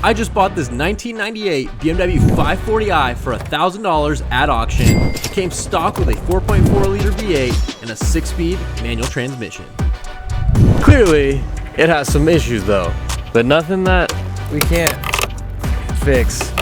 I just bought this 1998 BMW 540i for $1,000 at auction. It came stock with a 4.4 liter V8 and a 6-speed manual transmission. Clearly, it has some issues though, but nothing that we can't fix.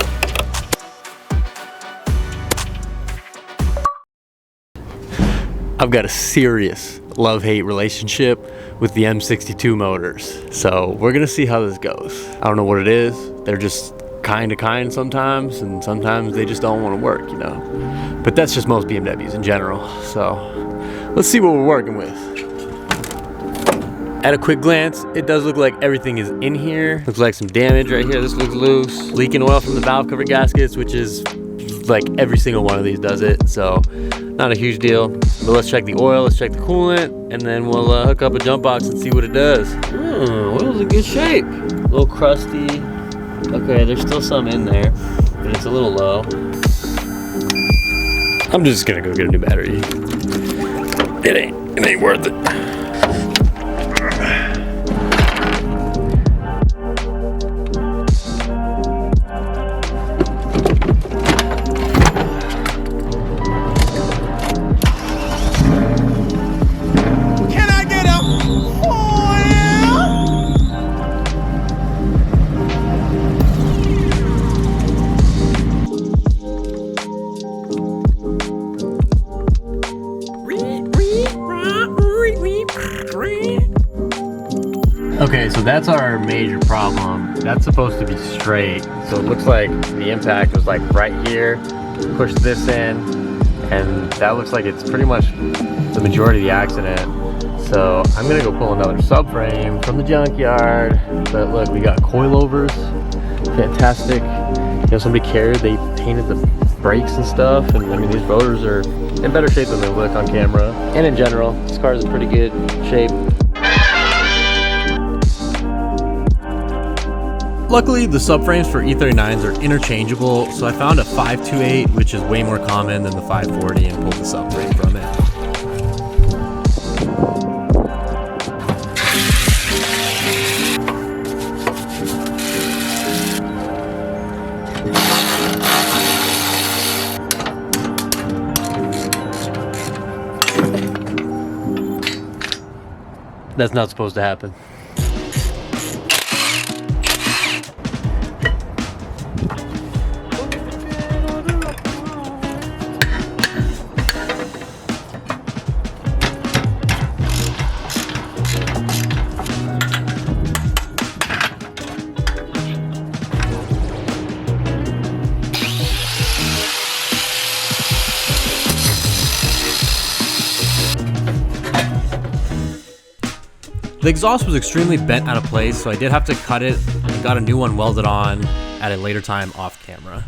I've got a serious love-hate relationship with the M62 motors. So we're gonna see how this goes. I don't know what it is. They're just kind sometimes, and sometimes they just don't wanna work, you know? But that's just most BMWs in general. So let's see what we're working with. At a quick glance, it does look like everything is in here. Looks like some damage right here. This looks loose. Leaking oil from the valve cover gaskets, which is like every single one of these does it. So not a huge deal. But let's check the oil, let's check the coolant, and then we'll hook up a jump box and see what it does. Oil's in good shape. A little crusty. Okay, there's still some in there, but it's a little low. I'm just gonna go get a new battery. It ain't worth it. Okay, so that's our major problem. That's supposed to be straight. So it looks like the impact was like right here. Push this in, and that looks like it's pretty much the majority of the accident. So I'm gonna go pull another subframe from the junkyard. But look, we got coilovers, fantastic. You know, somebody cared, they painted the brakes and stuff. And I mean, these rotors are in better shape than they look on camera. And in general, this car is in pretty good shape. Luckily, the subframes for E39s are interchangeable, so I found a 528, which is way more common than the 540, and pulled the subframe from it. That's not supposed to happen. The exhaust was extremely bent out of place, so I did have to cut it and got a new one welded on at a later time off camera.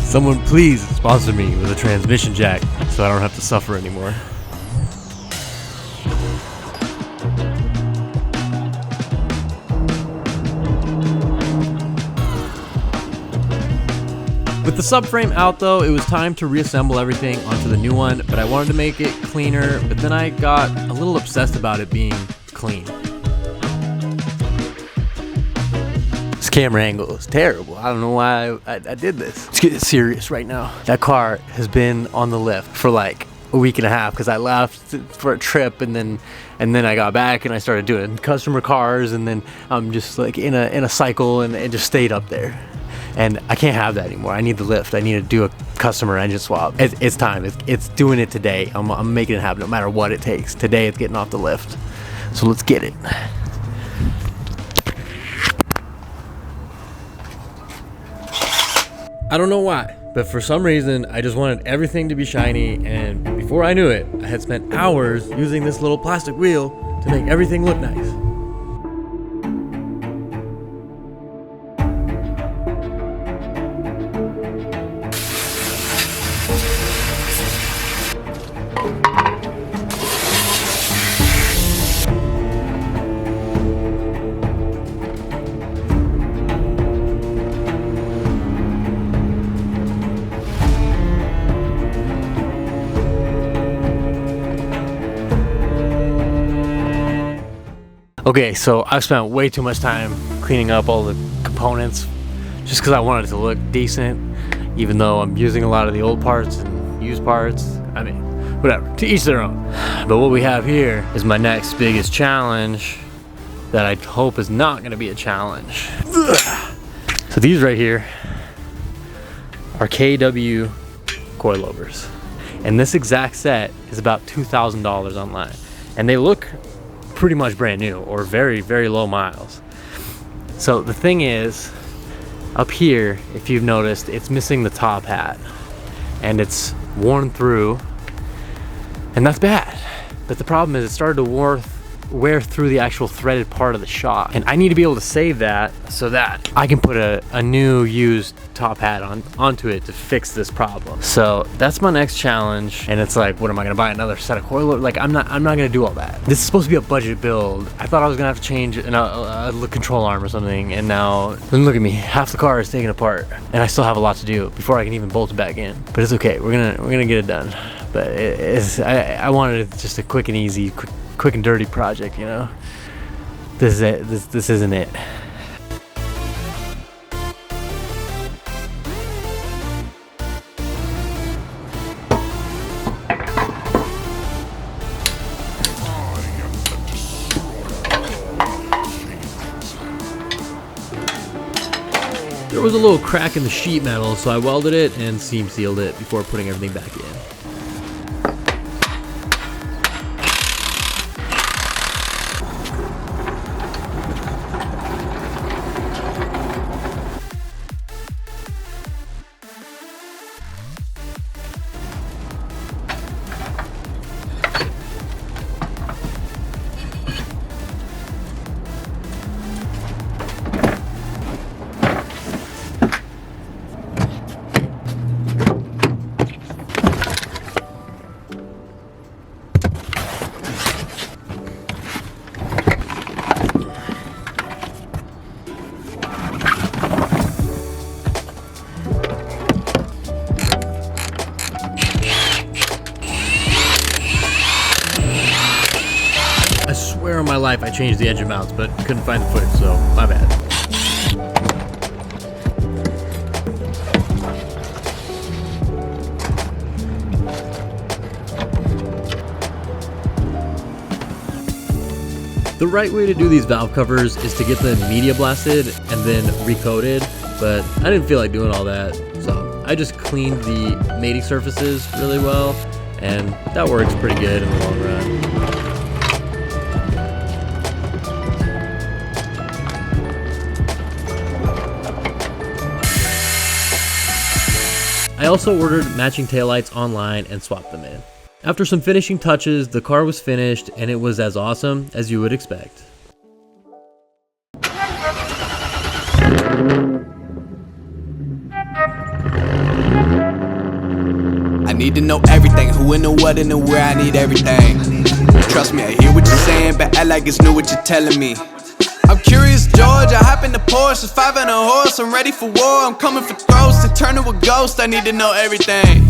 Someone please sponsor me with a transmission jack so I don't have to suffer anymore. With the subframe out though, it was time to reassemble everything onto the new one, but I wanted to make it cleaner, but then I got a little obsessed about it being clean. This camera angle is terrible. I don't know why I did this. Let's get serious right now. That car has been on the lift for like a week and a half because I left for a trip and then I got back and I started doing customer cars, and then I'm just like in a cycle and it just stayed up there. And I can't have that anymore. I need the lift. I need to do a customer engine swap. It's time. It's doing it today. I'm making it happen no matter what it takes. Today it's getting off the lift. So let's get it. I don't know why, but for some reason, I just wanted everything to be shiny, and before I knew it, I had spent hours using this little plastic wheel to make everything look nice. Okay, so I've spent way too much time cleaning up all the components just because I wanted it to look decent, even though I'm using a lot of the old parts and used parts. I mean, whatever, to each their own. But what we have here is my next biggest challenge that I hope is not gonna be a challenge. So these right here are KW coilovers. And this exact set is about $2,000 online. And they look pretty much brand new or very, very low miles. So the thing is, up here, if you've noticed, it's missing the top hat. And it's worn through, and that's bad. But the problem is it started to wear through the actual threaded part of the shock. And I need to be able to save that so that I can put a new used top hat onto it to fix this problem. So that's my next challenge. And it's like, what am I gonna buy, another set of coilovers? Like, I'm not gonna do all that. This is supposed to be a budget build. I thought I was gonna have to change a control arm or something, and now look at me, half the car is taken apart, and I still have a lot to do before I can even bolt it back in. But it's okay, we're gonna get it done. But I wanted just a quick and easy, quick and dirty project, you know. This is it. This isn't it. There was a little crack in the sheet metal, so I welded it and seam sealed it before putting everything back in. I swear on my life I changed the engine mounts, but couldn't find the footage, so my bad. The right way to do these valve covers is to get them media blasted and then recoated, but I didn't feel like doing all that, so I just cleaned the mating surfaces really well, and that works pretty good in the long run. I also ordered matching taillights online and swapped them in. After some finishing touches, the car was finished and it was as awesome as you would expect. I need to know everything, who and the what and the where, I need everything. Trust me, I hear what you're saying, but act like it's new what you're telling me. I'm curious, George, I hop in the Porsche, it's 5 and a horse, I'm ready for war, I'm coming for throats, to turn to a ghost, I need to know everything.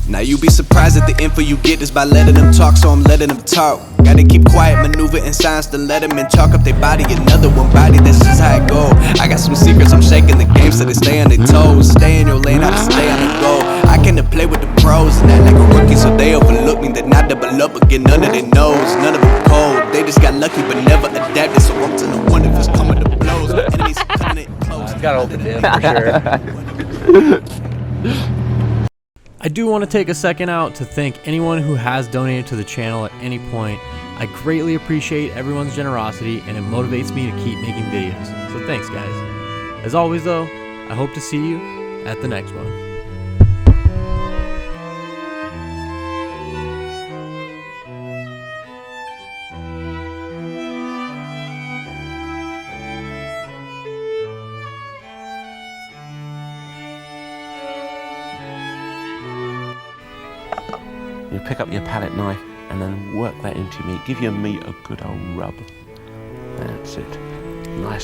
Now you be surprised at the info you get is by letting them talk, so I'm letting them talk. Gotta keep quiet, maneuver in silence to let them in, chalk up their body, another one body, that's just how it go. I got some secrets, I'm shaking the game so they stay on their toes. Stay in your lane, how to stay on the go. I can play with the pros, and act like a rookie so they overlook me. They're not double up again, none of their knows, none of them cold. They just got lucky but never adapted, so I'm to the one if it's coming to blows. Enemies coming in close. I've got to open it for sure. I do want to take a second out to thank anyone who has donated to the channel at any point. I greatly appreciate everyone's generosity and it motivates me to keep making videos. So thanks guys. As always though, I hope to see you at the next one. You pick up your palette knife and then work that into meat. Give your meat a good old rub. That's it. Nice.